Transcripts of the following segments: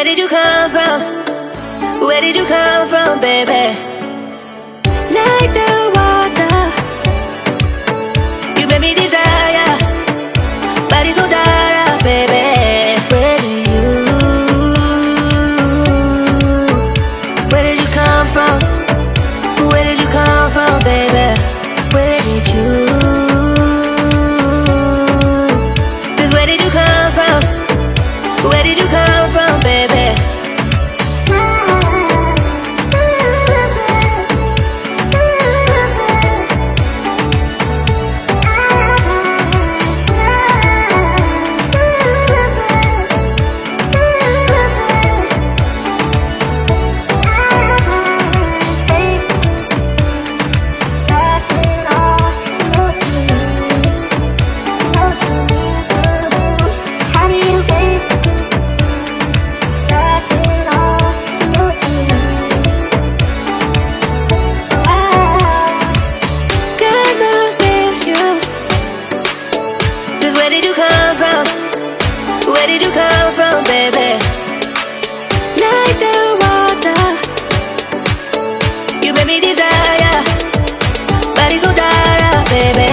where did you come from? Where did you come from, baby? Like the water, you made me desire. Body so dark, baby. Where did you come from? Where did you come from, baby? Where did you? 'Cause where did you come from? Where did you come from, baby? Where did you come from, baby? Like the water, you made me desire. Body so dark, baby.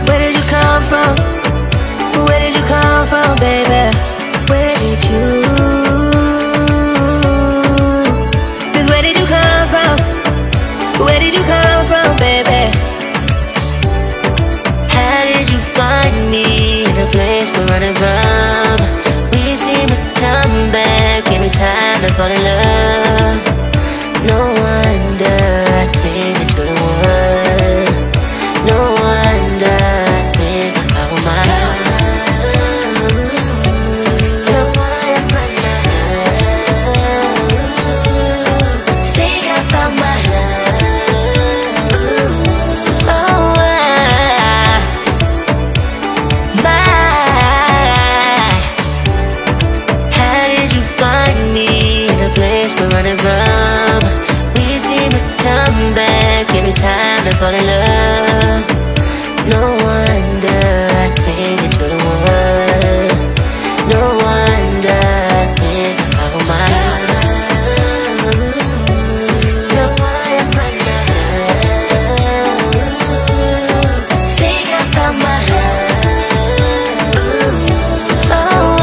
Where did you come from? Where did you come from, baby? Where did you? 'Cause where did you come from? Where did you come from, baby? Me in a place we're running from. We seem to come back every time I fall in love. No wonder I think that you're the one. No wonder I think I found my love. You're one of my love. Think I found my love. Oh, running from. We seem to come back every time I fall in love. No wonder I think that you're the one. No wonder I think I found my love. You're one of my love. Think I found my love. Oh,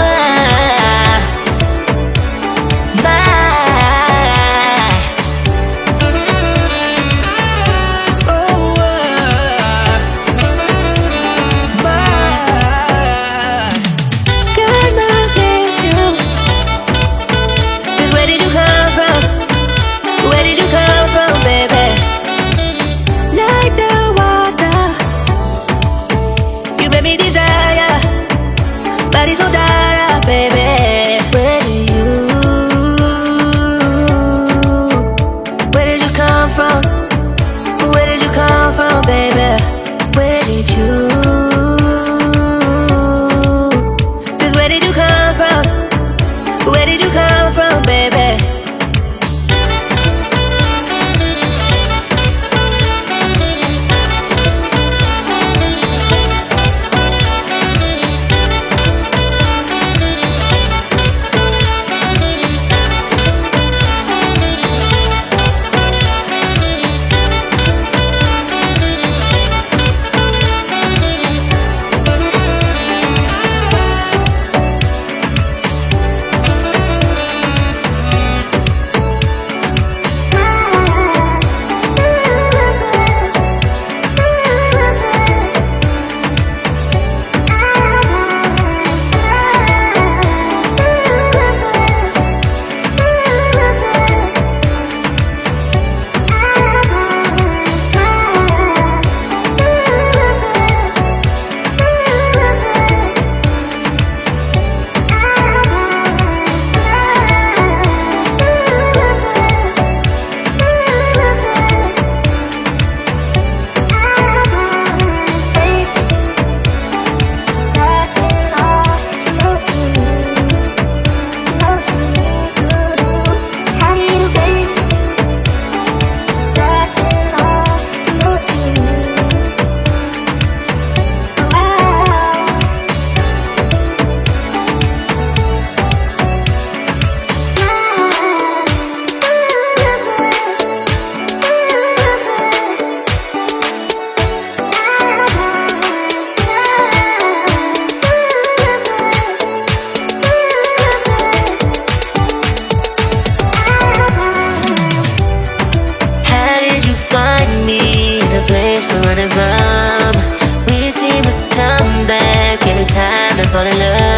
we're running from. We seem to come back every time and fall in love.